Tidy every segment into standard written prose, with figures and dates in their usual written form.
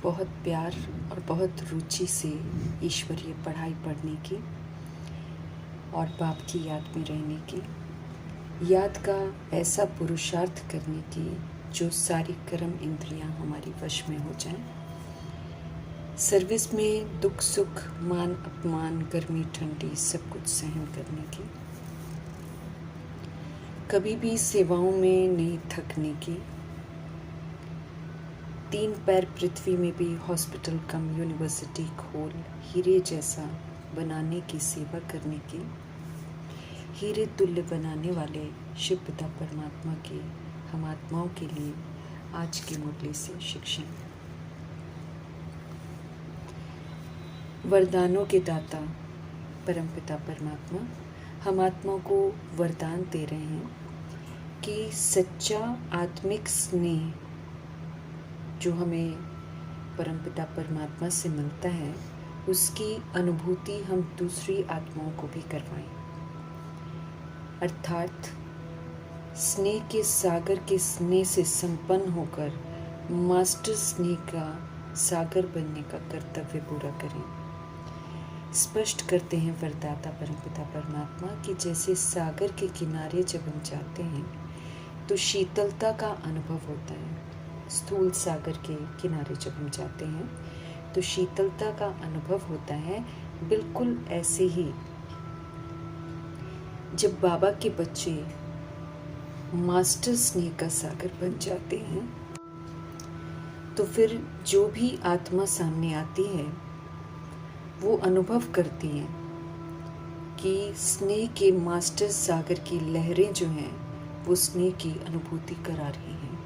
बहुत प्यार और बहुत रुचि से ईश्वरीय पढ़ाई पढ़ने की और बाप की याद में रहने की, याद का ऐसा पुरुषार्थ करने की जो सारी कर्म इंद्रियां हमारी वश में हो जाएं, सर्विस में दुख सुख मान अपमान गर्मी ठंडी सब कुछ सहन करने की, कभी भी सेवाओं में नहीं थकने की, 3 पैर पृथ्वी में भी हॉस्पिटल कम यूनिवर्सिटी खोल हीरे जैसा बनाने की सेवा करने की, हीरे तुल्य बनाने वाले शिव पिता परमात्मा के हम आत्माओं के लिए आज की मुरली से शिक्षण। वरदानों के दाता परमपिता परमात्मा हम आत्माओं को वरदान दे रहे हैं कि सच्चा आत्मिक स्नेह जो हमें परमपिता परमात्मा से मिलता है, उसकी अनुभूति हम दूसरी आत्माओं को भी करवाएं। अर्थात स्नेह के सागर के स्नेह से संपन्न होकर मास्टर स्नेह का सागर बनने का कर्तव्य पूरा करें। स्पष्ट करते हैं वरदाता परमपिता परमात्मा कि जैसे सागर के किनारे जब हम जाते हैं तो शीतलता का अनुभव होता है। स्थूल सागर के किनारे जब हम जाते हैं तो शीतलता का अनुभव होता है। बिल्कुल ऐसे ही जब बाबा के बच्चे मास्टर स्नेह का सागर बन जाते हैं तो फिर जो भी आत्मा सामने आती है वो अनुभव करती है कि स्नेह के मास्टर सागर की लहरें जो हैं वो स्नेह की अनुभूति करा रही हैं।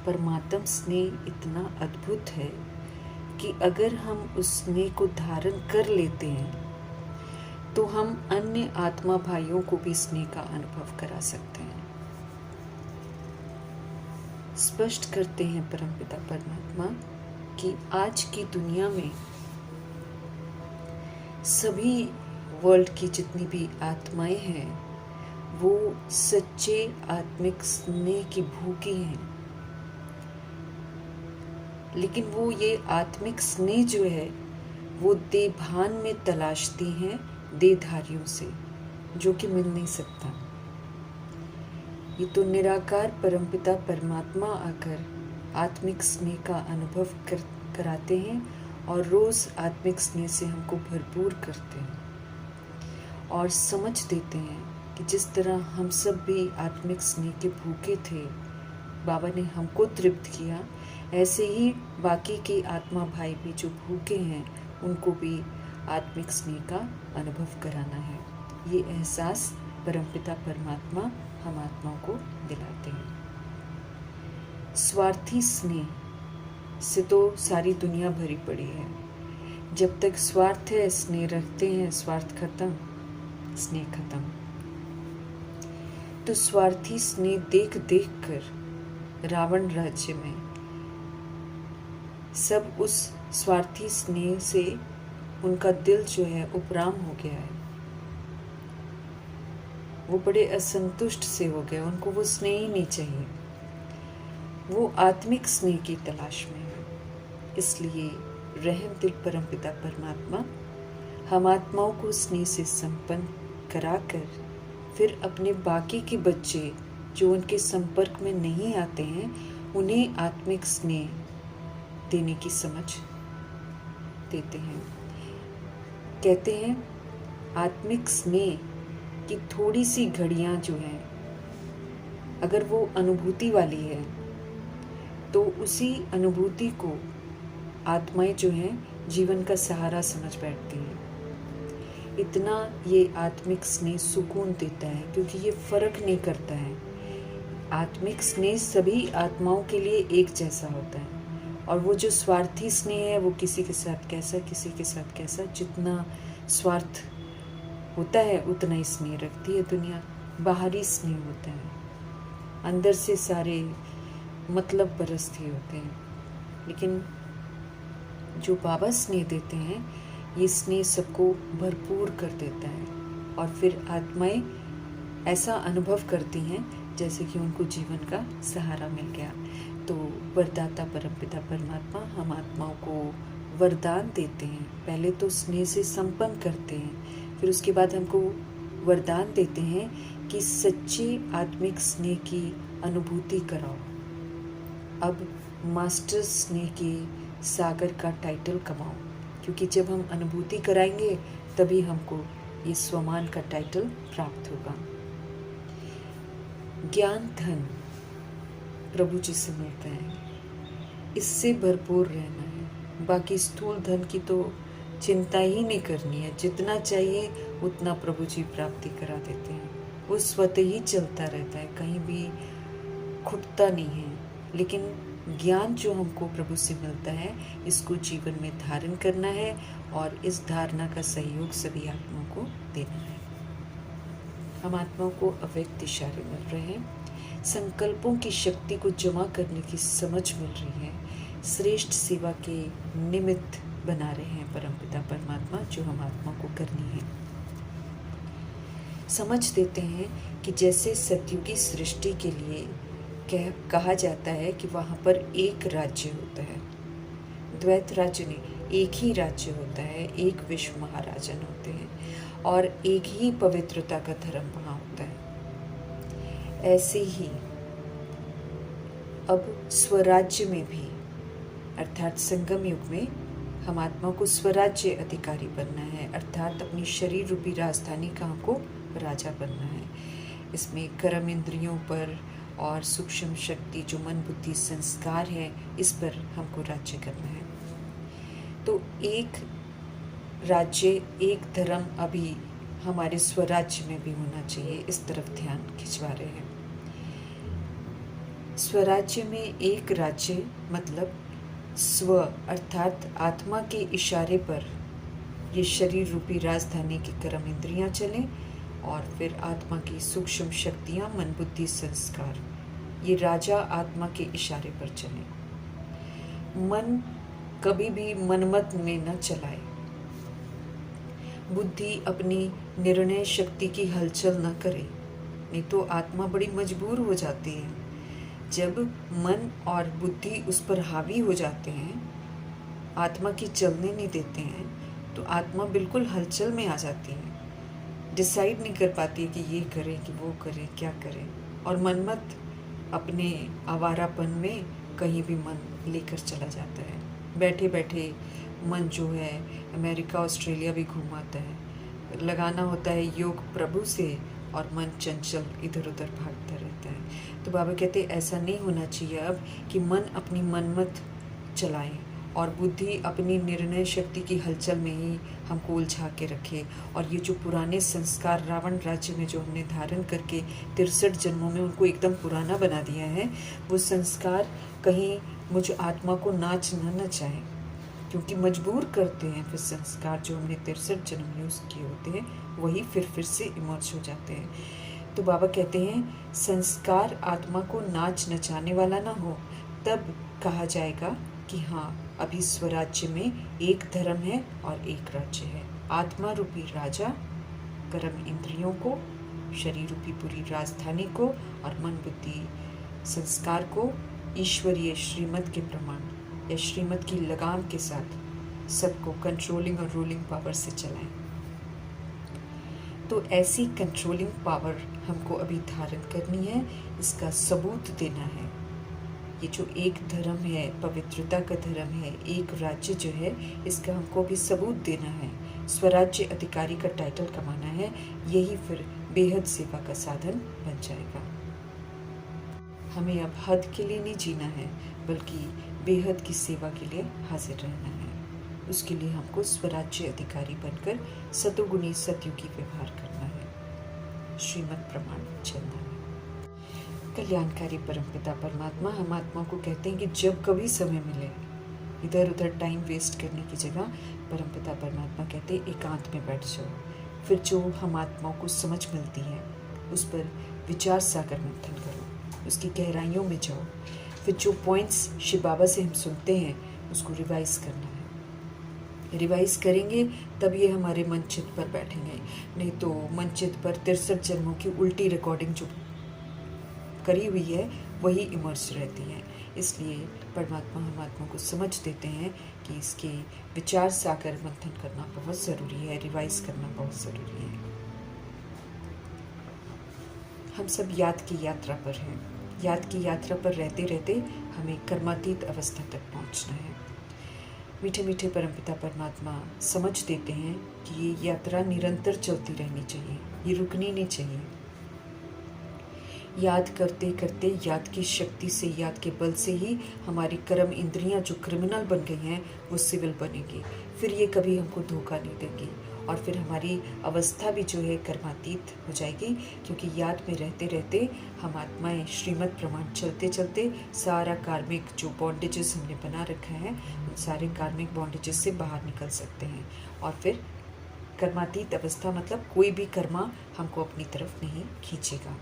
परमात्म स्नेह इतना अद्भुत है कि अगर हम उस स्नेह को धारण कर लेते हैं तो हम अन्य आत्मा भाइयों को भी स्नेह का अनुभव करा सकते हैं। स्पष्ट करते हैं परमपिता परमात्मा कि आज की दुनिया में सभी वर्ल्ड की जितनी भी आत्माएं हैं वो सच्चे आत्मिक स्नेह की भूखी हैं, लेकिन वो ये आत्मिक स्नेह जो है वो देभान में तलाशती हैं देहधारियों से, जो कि मिल नहीं सकता। ये तो निराकार परमपिता परमात्मा आकर आत्मिक स्नेह का अनुभव कराते हैं और रोज आत्मिक स्नेह से हमको भरपूर करते हैं और समझ देते हैं कि जिस तरह हम सब भी आत्मिक स्नेह के भूखे थे, बाबा ने हमको तृप्त किया, ऐसे ही बाकी के आत्मा भाई भी जो भूखे हैं उनको भी आत्मिक स्नेह का अनुभव कराना है। ये एहसास परमपिता परमात्मा हम आत्माओं को दिलाते हैं। स्वार्थी स्नेह से तो सारी दुनिया भरी पड़ी है। जब तक स्वार्थ है स्नेह रखते हैं, स्वार्थ खत्म स्नेह खत्म। तो स्वार्थी स्नेह देख देख कर रावण राज्य में सब उस स्वार्थी स्नेह से उनका दिल जो है उपराम हो गया है। वो बड़े असंतुष्ट से हो गए, उनको वो स्नेह ही नहीं चाहिए, वो आत्मिक स्नेह की तलाश में है। इसलिए रहम दिल परमपिता परमात्मा हम आत्माओं को स्नेह से संपन्न कराकर फिर अपने बाकी के बच्चे जो उनके संपर्क में नहीं आते हैं उन्हें आत्मिक स्नेह देने की समझ देते हैं। कहते हैं आत्मिक स्नेह की थोड़ी सी घड़ियां जो हैं अगर वो अनुभूति वाली है तो उसी अनुभूति को आत्माएं जो हैं जीवन का सहारा समझ बैठती हैं। इतना ये आत्मिक स्नेह सुकून देता है क्योंकि ये फर्क नहीं करता है। आत्मिक स्नेह सभी आत्माओं के लिए एक जैसा होता है और वो जो स्वार्थी स्नेह है वो किसी के साथ कैसा किसी के साथ कैसा, जितना स्वार्थ होता है उतना ही स्नेह रखती है दुनिया। बाहरी स्नेह होता है, अंदर से सारे मतलब बरसते होते हैं। लेकिन जो बाबा स्नेह देते हैं ये स्नेह सबको भरपूर कर देता है और फिर आत्माएं ऐसा अनुभव करती हैं जैसे कि उनको जीवन का सहारा मिल गया। तो वरदाता परमपिता परमात्मा हम आत्माओं को वरदान देते हैं। पहले तो स्नेह से संपन्न करते हैं, फिर उसके बाद हमको वरदान देते हैं कि सच्ची आत्मिक स्नेह की अनुभूति कराओ। अब मास्टर स्नेह के सागर का टाइटल कमाओ, क्योंकि जब हम अनुभूति कराएंगे तभी हमको ये स्वमान का टाइटल प्राप्त होगा। ज्ञान धन प्रभु जी से मिलता है, इससे भरपूर रहना है। बाकी स्थूल धन की तो चिंता ही नहीं करनी है, जितना चाहिए उतना प्रभु जी प्राप्ति करा देते हैं। वो स्वतः ही चलता रहता है, कहीं भी खुटता नहीं है। लेकिन ज्ञान जो हमको प्रभु से मिलता है, इसको जीवन में धारण करना है और इस धारणा का सहयोग सभी आत्माओं को देना है। हम आत्माओं को अव्यक्त इशारे मिल रहे हैं, संकल्पों की शक्ति को जमा करने की समझ मिल रही है, श्रेष्ठ सेवा के निमित्त बना रहे हैं परमपिता परमात्मा, जो हम आत्मा को करनी है। समझ देते हैं कि जैसे सतयुगी सृष्टि के लिए कहा जाता है कि वहाँ पर एक राज्य होता है, द्वैत राज्य नहीं, एक ही राज्य होता है, एक विश्व महाराजन होते हैं और एक ही पवित्रता का धर्म वहाँ होता है। ऐसे ही अब स्वराज्य में भी, अर्थात संगम युग में हम आत्मा को स्वराज्य अधिकारी बनना है, अर्थात अपनी शरीर रूपी राजधानी का हमको राजा बनना है। इसमें कर्म इंद्रियों पर और सूक्ष्म शक्ति जो मन बुद्धि संस्कार है, इस पर हमको राज्य करना है। तो एक राज्य एक धर्म अभी हमारे स्वराज्य में भी होना चाहिए, इस तरफ ध्यान खिंचवा रहे हैं। स्वराज्य में एक राज्य मतलब स्व अर्थात आत्मा के इशारे पर ये शरीर रूपी राजधानी की कर्म इंद्रियां चलें और फिर आत्मा की सूक्ष्म शक्तियां मन बुद्धि संस्कार, ये राजा आत्मा के इशारे पर चलें। मन कभी भी मनमत में न चलाए, बुद्धि अपनी निर्णय शक्ति की हलचल न करे, नहीं तो आत्मा बड़ी मजबूर हो जाती है। जब मन और बुद्धि उस पर हावी हो जाते हैं, आत्मा की चलने नहीं देते हैं, तो आत्मा बिल्कुल हलचल में आ जाती है, डिसाइड नहीं कर पाती है कि ये करे कि वो करे, क्या करे, और मनमत अपने आवारापन में कहीं भी मन लेकर चला जाता है। बैठे बैठे मन जो है अमेरिका ऑस्ट्रेलिया भी घूमाता है, लगाना होता है योग प्रभु से और मन चंचल इधर उधर भागता रहता है। तो बाबा कहते हैं ऐसा नहीं होना चाहिए अब कि मन अपनी मनमत चलाए और बुद्धि अपनी निर्णय शक्ति की हलचल में ही हमको उलझा के रखे। और ये जो पुराने संस्कार रावण राज्य में जो हमने धारण करके 63 जन्मों में उनको एकदम पुराना बना दिया है, वो संस्कार कहीं मुझ आत्मा को नाच न नचाए, क्योंकि मजबूर करते हैं। फिर संस्कार जो हमने 63 जन्म यूज़ किए होते हैं वही फिर से इमर्ज हो जाते हैं। तो बाबा कहते हैं संस्कार आत्मा को नाच नचाने वाला ना हो, तब कहा जाएगा कि हाँ अभी स्वराज्य में एक धर्म है और एक राज्य है। आत्मा रूपी राजा कर्म इंद्रियों को, शरीर रूपी पूरी राजधानी को और मन बुद्धि संस्कार को ईश्वरीय श्रीमत के प्रमाण या श्रीमत की लगाम के साथ सबको कंट्रोलिंग और रूलिंग पावर से चलाएं। तो ऐसी कंट्रोलिंग पावर हमको अभी धारण करनी है, इसका सबूत देना है। ये जो एक धर्म है, पवित्रता का धर्म है, एक राज्य जो है, इसका हमको भी सबूत देना है। स्वराज्य अधिकारी का टाइटल कमाना है, यही फिर बेहद सेवा का साधन बन जाएगा। हमें अब हद के लिए नहीं जीना है, बल्कि बेहद की सेवा के लिए हाजिर रहना है। उसके लिए हमको स्वराज्य अधिकारी बनकर सतोगुणी सतयुगी व्यवहार करना है। श्रीमद् प्रमाण चलना है। कल्याणकारी परमपिता परमात्मा हम आत्मा को कहते हैं कि जब कभी समय मिले, इधर उधर टाइम वेस्ट करने की जगह परमपिता परमात्मा कहते हैं एकांत में बैठ जाओ। फिर जो हम आत्माओं को समझ मिलती है उस पर विचार सागर मंथन करो, उसकी गहराइयों में जाओ। फिर जो पॉइंट्स शिव बाबा से हम सुनते हैं उसको रिवाइज करना है। रिवाइज करेंगे तब ये हमारे मन चित्त पर बैठेंगे, नहीं तो मन चित्त पर 63 जन्मों की उल्टी रिकॉर्डिंग जो करी हुई है वही इमर्ज रहती है। इसलिए परमात्मा हम आत्मा को समझ देते हैं कि इसके विचार सागर मंथन करना बहुत ज़रूरी है, रिवाइज करना बहुत ज़रूरी है। हम सब याद की यात्रा पर हैं। याद की यात्रा पर रहते रहते हमें कर्मातीत अवस्था तक पहुंचना है। मीठे मीठे परमपिता परमात्मा समझ देते हैं कि ये यात्रा निरंतर चलती रहनी चाहिए, ये रुकनी नहीं चाहिए। याद करते करते याद की शक्ति से, याद के बल से ही हमारी कर्म इंद्रियां जो क्रिमिनल बन गई हैं वो सिविल बनेगी। फिर ये कभी हमको धोखा नहीं देंगी और फिर हमारी अवस्था भी जो है कर्मातीत हो जाएगी, क्योंकि याद में रहते रहते हम आत्माएं श्रीमद् प्रमाण चलते चलते सारा कार्मिक जो बॉन्डेजेस हमने बना रखा है उन सारे कार्मिक बॉन्डेजेस से बाहर निकल सकते हैं। और फिर कर्मातीत अवस्था मतलब कोई भी कर्मा हमको अपनी तरफ नहीं खींचेगा,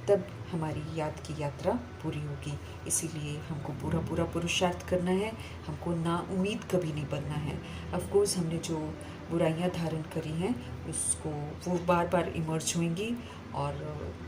तब हमारी याद की यात्रा पूरी होगी। इसीलिए हमको पूरा पूरा पुरुषार्थ करना है, हमको ना उम्मीद कभी नहीं बनना है। ऑफ कोर्स हमने जो बुराइयां धारण करी हैं उसको वो बार बार इमर्ज होंगी और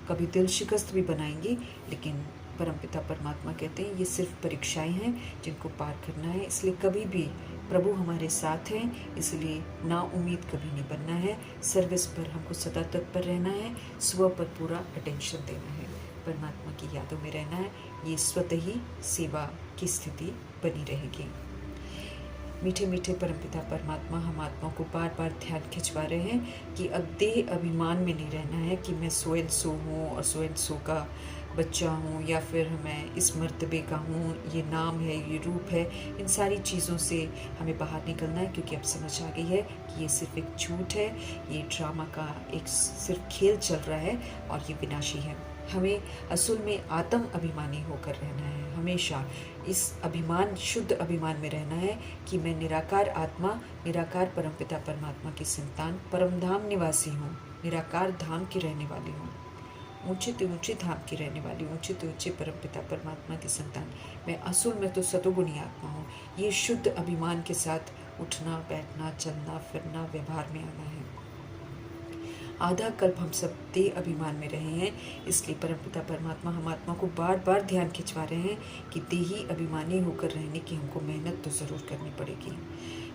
कभी दिल शिकस्त भी बनाएंगी, लेकिन परमपिता परमात्मा कहते हैं ये सिर्फ परीक्षाएं हैं जिनको पार करना है। इसलिए कभी भी प्रभु हमारे साथ हैं, इसलिए ना उम्मीद कभी नहीं बनना है। सर्विस पर हमको सदा तत्पर रहना है, स्व पर पूरा अटेंशन देना है, परमात्मा की यादों में रहना है। ये स्वतः ही सेवा की स्थिति बनी रहेगी। मीठे मीठे परमपिता परमात्मा हम आत्मा को बार बार ध्यान खिंचवा रहे हैं कि अब देह अभिमान में नहीं रहना है कि मैं सो एंड सो हूँ और सो एंड सो का बच्चा हूँ, या फिर मैं इस मर्तबे का हूँ, ये नाम है, ये रूप है। इन सारी चीज़ों से हमें बाहर निकलना है, क्योंकि अब समझ आ गई है कि ये सिर्फ एक झूठ है, ये ड्रामा का एक सिर्फ खेल चल रहा है और ये विनाशी है। हमें असल में आत्म अभिमानी होकर रहना है, हमेशा इस अभिमान, शुद्ध अभिमान में रहना है कि मैं निराकार आत्मा, निराकार परमपिता परमात्मा की संतान, परमधाम निवासी हूँ, निराकार धाम की रहने वाली हूँ, ऊंचे तो ऊंचे धाम की रहने वाली, ऊंचे तो ऊंचे परमपिता परमात्मा की संतान। मैं असल में तो सतोगुणी आत्मा हूँ। ये शुद्ध अभिमान के साथ उठना, बैठना, चलना, फिरना, व्यवहार में आना है। आधा कल्प हम सब देह अभिमान में रहे हैं, इसलिए परमपिता परमात्मा हम आत्मा को बार बार ध्यान खिंचवा रहे हैं कि देही अभिमानी होकर रहने की हमको मेहनत तो ज़रूर करनी पड़ेगी।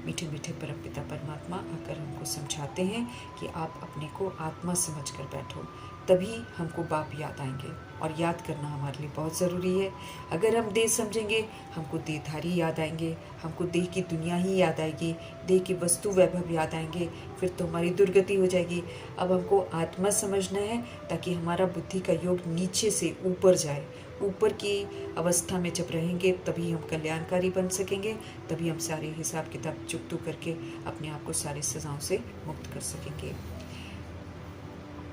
मीठे मीठे परमपिता परमात्मा आकर हमको समझाते हैं कि आप अपने को आत्मा समझकर बैठो, तभी हमको बाप याद आएंगे। और याद करना हमारे लिए बहुत ज़रूरी है। अगर हम देह समझेंगे हमको देहधारी याद आएंगे, हमको देह की दुनिया ही याद आएगी, देह की वस्तु वैभव याद आएंगे, फिर तो हमारी दुर्गति हो जाएगी। अब हमको आत्मा समझना है ताकि हमारा बुद्धि का योग नीचे से ऊपर जाए। ऊपर की अवस्था में जब रहेंगे तभी हम कल्याणकारी बन सकेंगे, तभी हम सारे हिसाब किताब चुकतू करके अपने आप को सारी सजाओं से मुक्त कर सकेंगे।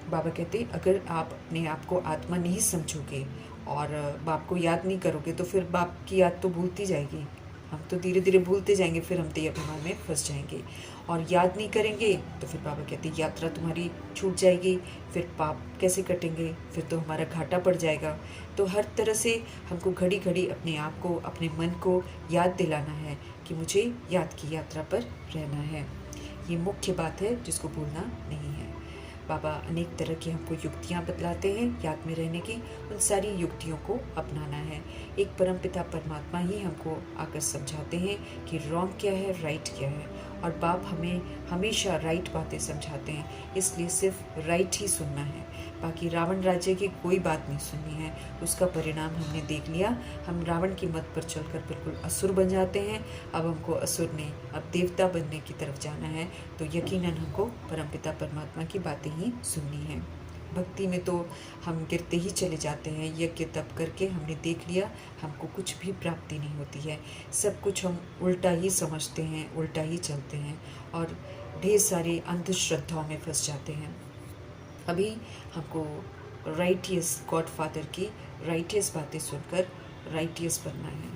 बाबा कहते अगर आप अपने आप को आत्मा नहीं समझोगे और बाप को याद नहीं करोगे तो फिर बाप की याद तो भूलती जाएगी, हम तो धीरे धीरे भूलते जाएंगे, फिर हम देह अभिमान में फंस जाएंगे। और याद नहीं करेंगे तो फिर बाबा कहते यात्रा तुम्हारी छूट जाएगी, फिर पाप कैसे कटेंगे, फिर तो हमारा घाटा पड़ जाएगा। तो हर तरह से हमको घड़ी घड़ी अपने आप को, अपने मन को याद दिलाना है कि मुझे याद की यात्रा पर रहना है। ये मुख्य बात है जिसको भूलना नहीं है। बाबा अनेक तरह की हमको युक्तियाँ बतलाते हैं याद में रहने की, उन सारी युक्तियों को अपनाना है। एक परमपिता परमात्मा ही हमको आकर समझाते हैं कि रॉन्ग क्या है, राइट क्या है, और बाप हमें हमेशा राइट बातें समझाते हैं। इसलिए सिर्फ राइट ही सुनना है, बाकी रावण राज्य की कोई बात नहीं सुननी है। उसका परिणाम हमने देख लिया, हम रावण की मत पर चलकर बिल्कुल असुर बन जाते हैं। अब हमको असुर ने अब देवता बनने की तरफ जाना है, तो यकीनन हमको परमपिता परमात्मा की बातें ही सुननी है। भक्ति में तो हम गिरते ही चले जाते हैं, यज्ञ तप करके हमने देख लिया हमको कुछ भी प्राप्ति नहीं होती है। सब कुछ हम उल्टा ही समझते हैं, उल्टा ही चलते हैं और ढेर सारी अंधश्रद्धाओं में फंस जाते हैं। अभी हमको राइटियस गॉड फादर की राइटियस बातें सुनकर राइटियस बनना है,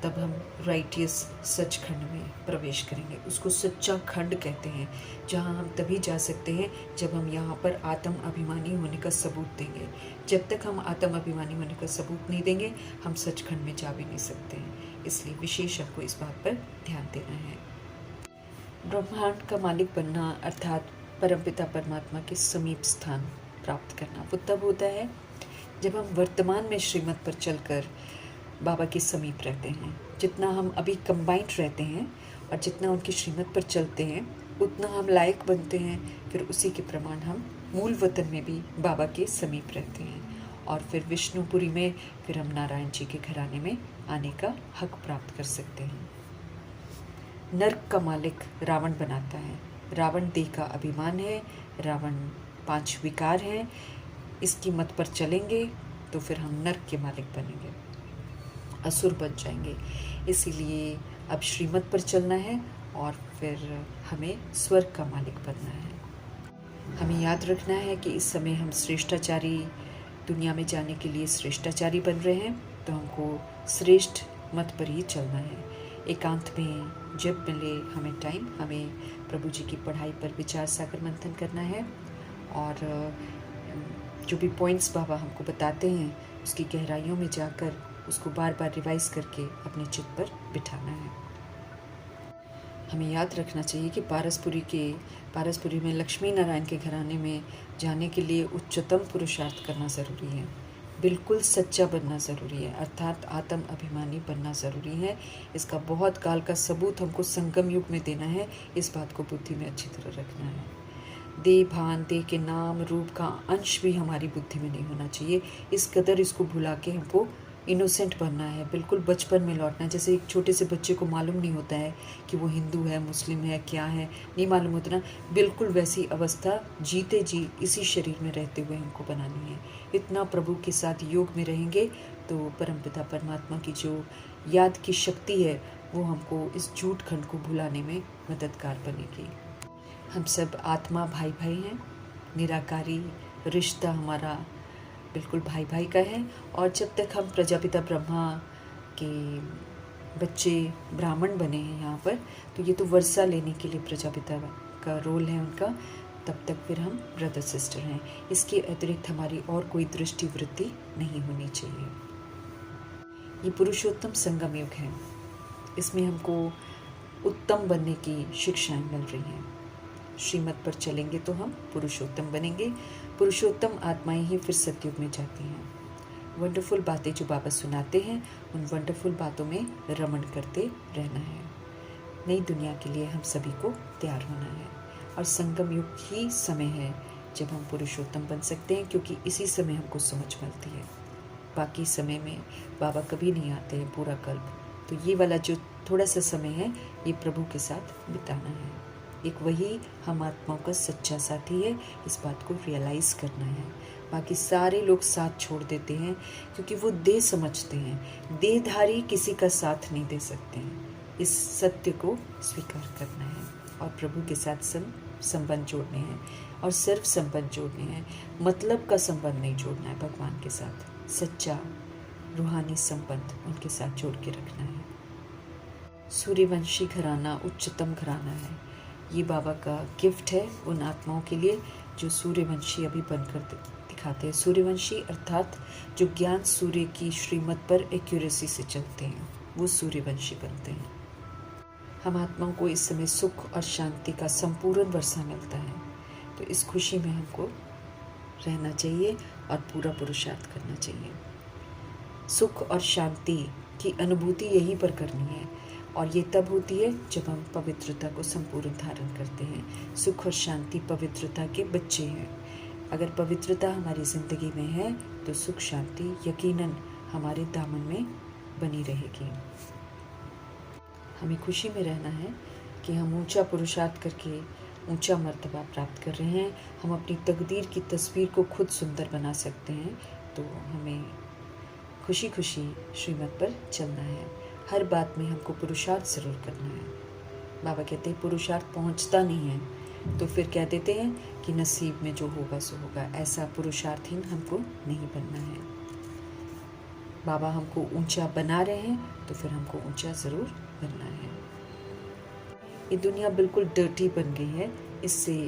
तब हम राइटियस सचखंड में प्रवेश करेंगे। उसको सच्चा खंड कहते हैं, जहाँ हम तभी जा सकते हैं जब हम यहाँ पर आत्म अभिमानी होने का सबूत देंगे। जब तक हम आत्म अभिमानी होने का सबूत नहीं देंगे हम सचखंड में जा भी नहीं सकते हैं। इसलिए विशेष हमको इस बात पर ध्यान देना है। ब्रह्मांड का मालिक बनना अर्थात परमपिता परमात्मा के समीप स्थान प्राप्त करना वो तब होता है जब हम वर्तमान में श्रीमत पर चलकर बाबा के समीप रहते हैं। जितना हम अभी कंबाइंड रहते हैं और जितना उनकी श्रीमत पर चलते हैं उतना हम लायक बनते हैं। फिर उसी के प्रमाण हम मूल वतन में भी बाबा के समीप रहते हैं और फिर विष्णुपुरी में फिर हम नारायण जी के घराने में आने का हक प्राप्त कर सकते हैं। नर्क का मालिक रावण बनाता है। रावण देह का अभिमान है, रावण 5 विकार हैं। इसकी मत पर चलेंगे तो फिर हम नर्क के मालिक बनेंगे, असुर बन जाएंगे। इसीलिए अब श्रीमत पर चलना है और फिर हमें स्वर्ग का मालिक बनना है। हमें याद रखना है कि इस समय हम श्रेष्ठाचारी, दुनिया में जाने के लिए श्रेष्ठाचारी बन रहे हैं, तो हमको श्रेष्ठ मत पर ही चलना है। एकांत में जब मिले हमें टाइम, हमें प्रभु जी की पढ़ाई पर विचार सागर मंथन करना है और जो भी पॉइंट्स बाबा हमको बताते हैं उसकी गहराइयों में जाकर उसको बार बार रिवाइज करके अपने चित्त पर बिठाना है। हमें याद रखना चाहिए कि पारसपुरी में लक्ष्मी नारायण के घराने में जाने के लिए उच्चतम पुरुषार्थ करना ज़रूरी है। बिल्कुल सच्चा बनना ज़रूरी है, अर्थात आत्म अभिमानी बनना ज़रूरी है। इसका बहुत काल का सबूत हमको संगम युग में देना है। इस बात को बुद्धि में अच्छी तरह रखना है। देह भान, देह के नाम रूप का अंश भी हमारी बुद्धि में नहीं होना चाहिए। इस कदर इसको भुला के हमको इनोसेंट बनना है, बिल्कुल बचपन में लौटना है। जैसे एक छोटे से बच्चे को मालूम नहीं होता है कि वो हिंदू है, मुस्लिम है, क्या है, नहीं मालूम होता ना, बिल्कुल वैसी अवस्था जीते जी इसी शरीर में रहते हुए हमको बनानी है। इतना प्रभु के साथ योग में रहेंगे तो परमपिता परमात्मा की जो याद की शक्ति है वो हमको इस झूठ खंड को भुलाने में मददगार बनेगी। हम सब आत्मा भाई भाई हैं, निराकारी रिश्ता हमारा बिल्कुल भाई भाई का है। और जब तक हम प्रजापिता ब्रह्मा के बच्चे ब्राह्मण बने हैं यहाँ पर, तो ये तो वर्षा लेने के लिए प्रजापिता का रोल है उनका, तब तक फिर हम ब्रदर सिस्टर हैं। इसके अतिरिक्त हमारी और कोई दृष्टि वृत्ति नहीं होनी चाहिए। ये पुरुषोत्तम संगम युग है, इसमें हमको उत्तम बनने की शिक्षाएं मिल रही हैं। श्रीमत पर चलेंगे तो हम पुरुषोत्तम बनेंगे। पुरुषोत्तम आत्माएं ही फिर सतयुग में जाती हैं। वंडरफुल बातें जो बाबा सुनाते हैं उन वंडरफुल बातों में रमण करते रहना है। नई दुनिया के लिए हम सभी को तैयार होना है और संगम युग ही समय है जब हम पुरुषोत्तम बन सकते हैं, क्योंकि इसी समय हमको समझ मिलती है। बाकी समय में बाबा कभी नहीं आते हैं पूरा कल्प, तो ये वाला जो थोड़ा सा समय है ये प्रभु के साथ बिताना है। एक वही हम आत्माओं का सच्चा साथी है, इस बात को रियलाइज़ करना है। बाकी सारे लोग साथ छोड़ देते हैं क्योंकि वो देह समझते हैं। देहधारी किसी का साथ नहीं दे सकते हैं। इस सत्य को स्वीकार करना है और प्रभु के साथ संबंध जोड़ने हैं और सिर्फ संबंध जोड़ने हैं, मतलब का संबंध नहीं जोड़ना है। भगवान के साथ सच्चा रूहानी संबंध उनके साथ जोड़ के रखना है। सूर्यवंशी घराना उच्चतम घराना है। ये बाबा का गिफ्ट है उन आत्माओं के लिए जो सूर्यवंशी अभी बनकर दिखाते हैं। सूर्यवंशी अर्थात जो ज्ञान सूर्य की श्रीमत पर एक्यूरेसी से चलते हैं, वो सूर्यवंशी बनते हैं। हम आत्माओं को इस समय सुख और शांति का संपूर्ण वर्षा मिलता है, तो इस खुशी में हमको रहना चाहिए और पूरा पुरुषार्थ करना चाहिए। सुख और शांति की अनुभूति यहीं पर करनी है और ये तब होती है जब हम पवित्रता को संपूर्ण धारण करते हैं। सुख और शांति पवित्रता के बच्चे हैं। अगर पवित्रता हमारी ज़िंदगी में है तो सुख शांति यकीनन हमारे दामन में बनी रहेगी। हमें खुशी में रहना है कि हम ऊंचा पुरुषार्थ करके ऊंचा मर्तबा प्राप्त कर रहे हैं। हम अपनी तकदीर की तस्वीर को खुद सुंदर बना सकते हैं, तो हमें खुशी खुशी श्रीमत पर चलना है। हर बात में हमको पुरुषार्थ ज़रूर करना है। बाबा कहते हैं पुरुषार्थ पहुंचता नहीं है, तो फिर कह देते हैं कि नसीब में जो होगा सो होगा। ऐसा पुरुषार्थहीन हमको नहीं बनना है। बाबा हमको ऊंचा बना रहे हैं, तो फिर हमको ऊंचा ज़रूर बनना है। ये दुनिया बिल्कुल डर्टी बन गई है, इससे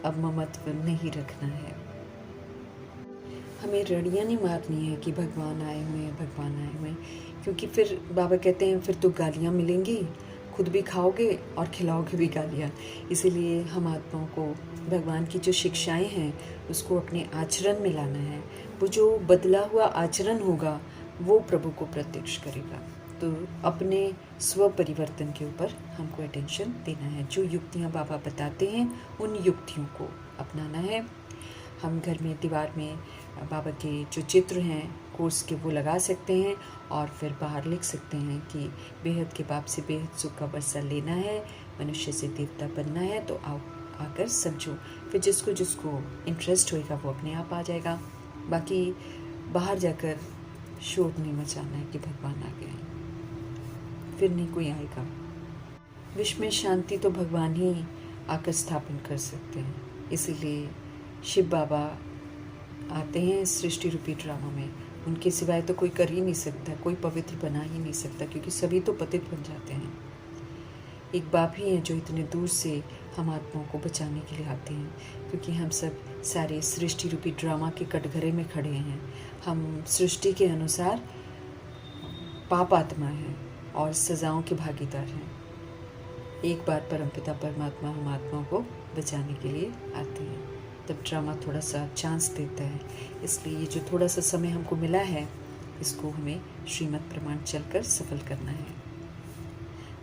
अब ममत्व नहीं रखना है। हमें रड़ियाँ नहीं मारनी है कि भगवान आए हुए हैं, भगवान आए हुए हैं, क्योंकि फिर बाबा कहते हैं फिर तो गालियाँ मिलेंगी, खुद भी खाओगे और खिलाओगे भी गालियाँ। इसीलिए हम आत्माओं को भगवान की जो शिक्षाएं हैं उसको अपने आचरण में लाना है। वो जो बदला हुआ आचरण होगा वो प्रभु को प्रत्यक्ष करेगा। तो अपने स्व परिवर्तन के ऊपर हमको अटेंशन देना है। जो युक्तियाँ बाबा बताते हैं उन युक्तियों को अपनाना है। हम घर में दीवार में बाबा के जो चित्र हैं कोर्स के वो लगा सकते हैं और फिर बाहर लिख सकते हैं कि बेहद के बाप से बेहद सुख का बरसा लेना है, मनुष्य से देवता बनना है, तो आओ आकर समझो। फिर जिसको जिसको इंटरेस्ट होएगा वो अपने आप आ जाएगा। बाकी बाहर जाकर शोर नहीं मचाना है कि भगवान आ गए हैं, फिर नहीं कोई आएगा। विश्व में शांति तो भगवान ही आकर स्थापन कर सकते हैं। इसीलिए शिव बाबा आते हैं सृष्टि रूपी ड्रामा में। उनके सिवाय तो कोई कर ही नहीं सकता, कोई पवित्र बना ही नहीं सकता, क्योंकि सभी तो पतित बन जाते हैं। एक बाप ही हैं जो इतने दूर से हम आत्माओं को बचाने के लिए आते हैं, क्योंकि हम सब सारे सृष्टि रूपी ड्रामा के कटघरे में खड़े हैं। हम सृष्टि के अनुसार पाप आत्मा हैं और सजाओं के भागीदार हैं। एक बार परमपिता परमात्मा हम आत्माओं को बचाने के लिए आते हैं, तब ड्रामा थोड़ा सा चांस देता है। इसलिए ये जो थोड़ा सा समय हमको मिला है, इसको हमें श्रीमद् प्रमाण चलकर सफल करना है।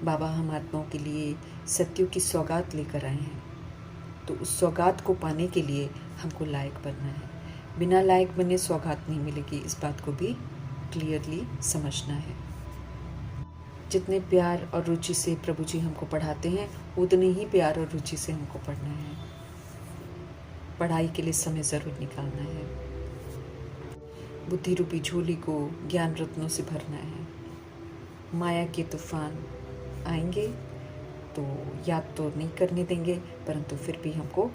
बाबा हम आत्माओं के लिए सत्यों की सौगात लेकर आए हैं, तो उस सौगात को पाने के लिए हमको लायक बनना है। बिना लायक बने सौगात नहीं मिलेगी, इस बात को भी क्लियरली समझना है। जितने प्यार और रुचि से प्रभु जी हमको पढ़ाते हैं, उतने ही प्यार और रुचि से हमको पढ़ना है। पढ़ाई के लिए समय ज़रूर निकालना है। बुद्धि रूपी झोली को ज्ञान रत्नों से भरना है। माया के तूफान आएंगे तो याद तो नहीं करने देंगे, परंतु फिर भी हमको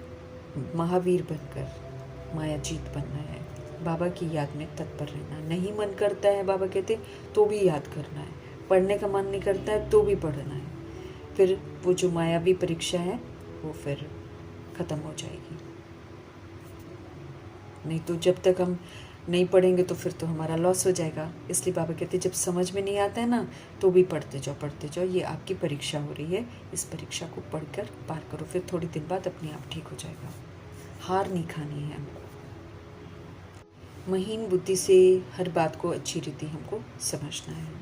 महावीर बनकर माया जीत बनना है। बाबा की याद में तत्पर रहना। नहीं मन करता है बाबा कहते तो भी याद करना है, पढ़ने का मन नहीं करता है तो भी पढ़ना है। फिर वो जो मायावी परीक्षा है वो फिर ख़त्म हो जाएगी। नहीं तो जब तक हम नहीं पढ़ेंगे तो फिर तो हमारा लॉस हो जाएगा। इसलिए बाबा कहते जब समझ में नहीं आता है ना, तो भी पढ़ते जाओ। ये आपकी परीक्षा हो रही है, इस परीक्षा को पढ़कर पार करो, फिर थोड़ी दिन बाद अपने आप ठीक हो जाएगा। हार नहीं खानी है हमको। महीन बुद्धि से हर बात को अच्छी रीति हमको समझना है।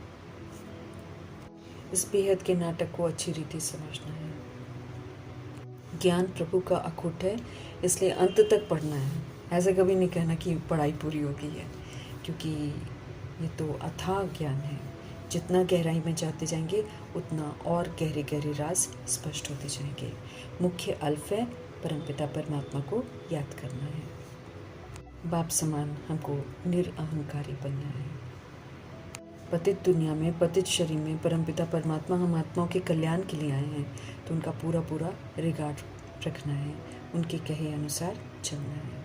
इस बेहद के नाटक को अच्छी रीति समझना है। ज्ञान प्रभु का अखुट है, इसलिए अंत तक पढ़ना है। ऐसा कभी नहीं कहना कि पढ़ाई पूरी हो गई है, क्योंकि ये तो अथाह ज्ञान है। जितना गहराई में जाते जाएंगे उतना और गहरे गहरे राज स्पष्ट होते जाएंगे। मुख्य अल्फ है परमपिता परमात्मा को याद करना है। बाप समान हमको निरअहंकारी बनना है। पतित दुनिया में, पतित शरीर में परमपिता परमात्मा हम आत्माओं के कल्याण के लिए आए हैं, तो उनका पूरा पूरा रिगार्ड रखना है, उनके कहे अनुसार चलना है।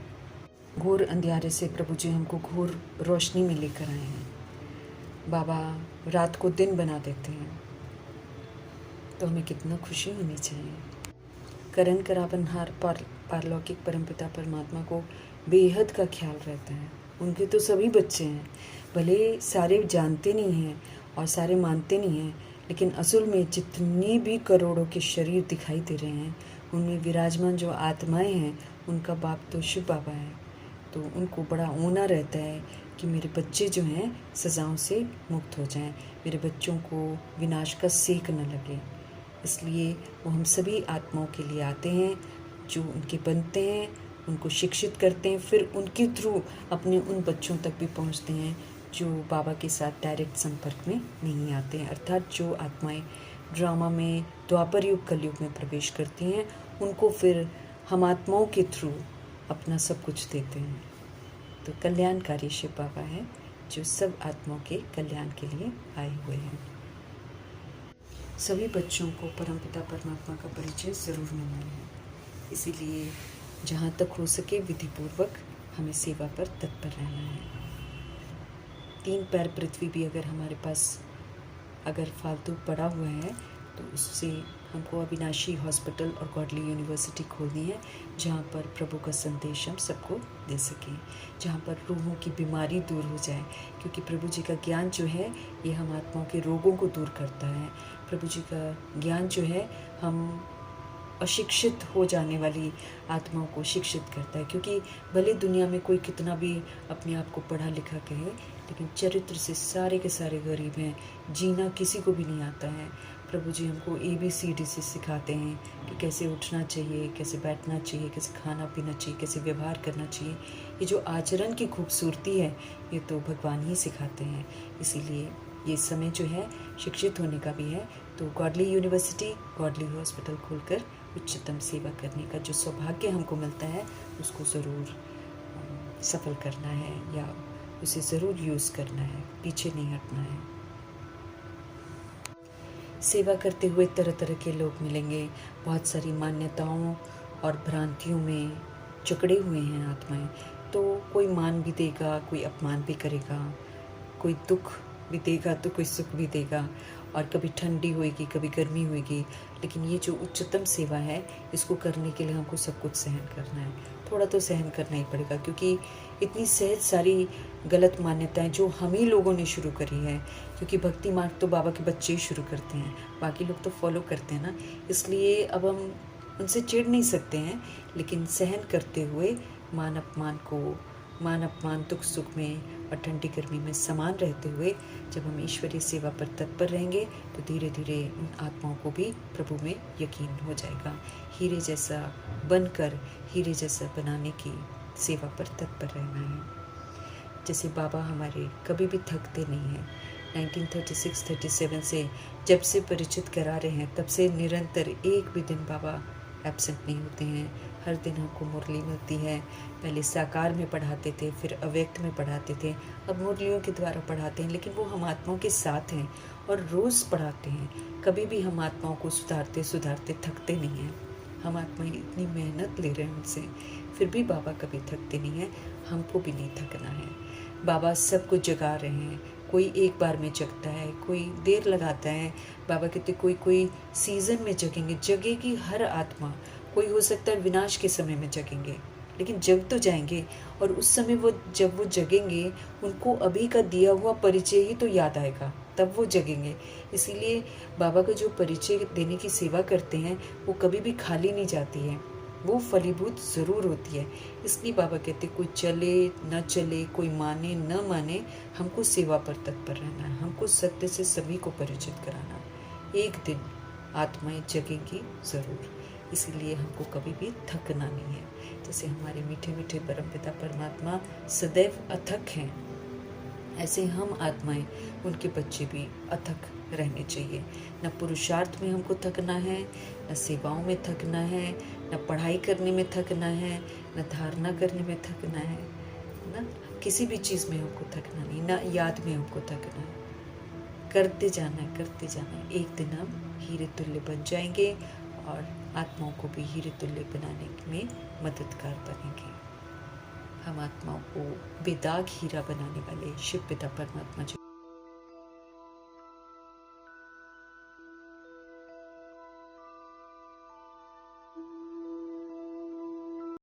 घोर अंधियारे से प्रभु जी हमको घोर रोशनी में लेकर आए हैं। बाबा रात को दिन बना देते हैं, तो हमें कितना खुशी होनी चाहिए। करण करावनहार पारलौकिक परमपिता परमात्मा को बेहद का ख्याल रहता है। उनके तो सभी बच्चे हैं, भले सारे जानते नहीं हैं और सारे मानते नहीं हैं, लेकिन असल में जितने भी करोड़ों के शरीर दिखाई दे रहे हैं, उनमें विराजमान जो आत्माएं हैं, उनका बाप तो शिव बाबा है। तो उनको बड़ा ऊना रहता है कि मेरे बच्चे जो हैं सजाओं से मुक्त हो जाएं, मेरे बच्चों को विनाश का सेक न लगे। इसलिए वो हम सभी आत्माओं के लिए आते हैं, जो उनके बनते हैं, उनको शिक्षित करते हैं, फिर उनके थ्रू अपने उन बच्चों तक भी पहुंचते हैं जो बाबा के साथ डायरेक्ट संपर्क में नहीं आते हैं। अर्थात जो आत्माएं ड्रामा में द्वापर युग कलयुग में प्रवेश करती हैं, उनको फिर हम आत्माओं के थ्रू अपना सब कुछ देते हैं। तो कल्याणकारी शिव बाबा है जो सब आत्माओं के कल्याण के लिए आए हुए हैं। सभी बच्चों को परमपिता परमात्मा का परिचय ज़रूर मिलना है, इसीलिए जहाँ तक हो सके विधिपूर्वक हमें सेवा पर तत्पर रहना है। 3 पैर पृथ्वी भी अगर हमारे पास अगर फालतू पड़ा हुआ है, तो उससे हमको अविनाशी हॉस्पिटल और गॉडली यूनिवर्सिटी खोलनी है, जहाँ पर प्रभु का संदेश हम सबको दे सकें, जहाँ पर रूहों की बीमारी दूर हो जाए। क्योंकि प्रभु जी का ज्ञान जो है ये हम आत्माओं के रोगों को दूर करता है। प्रभु जी का ज्ञान जो है हम अशिक्षित हो जाने वाली आत्माओं को शिक्षित करता है। क्योंकि भले दुनिया में कोई कितना भी अपने आप को पढ़ा लिखा कहे, लेकिन चरित्र से सारे के सारे गरीब हैं, जीना किसी को भी नहीं आता है। प्रभु जी हमको ABCD से सिखाते हैं कि कैसे उठना चाहिए, कैसे बैठना चाहिए, कैसे खाना पीना चाहिए, कैसे व्यवहार करना चाहिए। ये जो आचरण की खूबसूरती है ये तो भगवान ही सिखाते हैं। इसीलिए ये समय जो है शिक्षित होने का भी है। तो गॉडली यूनिवर्सिटी, गॉडली हॉस्पिटल खोलकर उच्चतम सेवा करने का जो सौभाग्य हमको मिलता है उसको ज़रूर सफल करना है या उसे ज़रूर यूज़ करना है, पीछे नहीं हटना है। सेवा करते हुए तरह तरह के लोग मिलेंगे, बहुत सारी मान्यताओं और भ्रांतियों में जकड़े हुए हैं आत्माएं। तो कोई मान भी देगा, कोई अपमान भी करेगा, कोई दुख भी देगा तो कोई सुख भी देगा, और कभी ठंडी होएगी कभी गर्मी होएगी। लेकिन ये जो उच्चतम सेवा है इसको करने के लिए हमको सब कुछ सहन करना है। थोड़ा तो सहन करना ही पड़ेगा, क्योंकि इतनी सहज सारी गलत मान्यताएं जो हम ही लोगों ने शुरू करी है। क्योंकि भक्ति मार्ग तो बाबा के बच्चे ही शुरू करते हैं, बाकी लोग तो फॉलो करते हैं ना। इसलिए अब हम उनसे चिढ़ नहीं सकते हैं, लेकिन सहन करते हुए मान अपमान दुख सुख में और ठंडी गर्मी में समान रहते हुए जब हम ईश्वरीय सेवा पर तत्पर रहेंगे तो धीरे धीरे उन आत्माओं को भी प्रभु में यकीन हो जाएगा। हीरे जैसा बनकर हीरे जैसा बनाने की सेवा पर तत्पर रहना है। जैसे बाबा हमारे कभी भी थकते नहीं हैं। 1936-37 से जब से परिचित करा रहे हैं तब से निरंतर एक भी दिन बाबा एब्सेंट नहीं होते हैं। हर दिन हमको मुरली मिलती है। पहले साकार में पढ़ाते थे, फिर अव्यक्त में पढ़ाते थे, अब मुरलियों के द्वारा पढ़ाते हैं। लेकिन वो हम आत्माओं के साथ हैं और रोज़ पढ़ाते हैं। कभी भी हम आत्माओं को सुधारते थकते नहीं हैं। हम आत्माएं इतनी मेहनत ले रहे हैं उनसे, फिर भी बाबा कभी थकते नहीं हैं। हमको भी नहीं थकना है। बाबा सबको जगा रहे हैं। कोई एक बार में जगता है, कोई देर लगाता है। बाबा कहते कोई सीज़न में जगेंगे, जगेगी हर आत्मा। कोई हो सकता है विनाश के समय में जगेंगे, लेकिन जग तो जाएंगे। और उस समय जब वो जगेंगे उनको अभी का दिया हुआ परिचय ही तो याद आएगा, तब वो जगेंगे। इसीलिए बाबा का जो परिचय देने की सेवा करते हैं वो कभी भी खाली नहीं जाती है, वो फलीभूत ज़रूर होती है। इसलिए बाबा कहते कोई चले न चले, कोई माने न माने, हमको सेवा पर तत्पर रहना है। हमको सत्य से सभी को परिचित कराना। एक दिन आत्माएं जगेंगी ज़रूर, इसीलिए हमको कभी भी थकना नहीं है। जैसे हमारे मीठे मीठे परमपिता परमात्मा सदैव अथक हैं, ऐसे हम आत्माएं उनके बच्चे भी अथक रहने चाहिए। न पुरुषार्थ में हमको थकना है, न सेवाओं में थकना है, न पढ़ाई करने में थकना है, न धारणा करने में थकना है, न किसी भी चीज़ में हमको थकना नहीं, न याद में हमको थकना है। करते जाना है। एक दिन हम हीरे तुल्य बन जाएंगे और आत्माओं को भी हीरे तुल्य बनाने में मददगार बनेंगे। हम आत्माओं को बेदाग हीरा बनाने वाले शिव पिता परमात्मा जो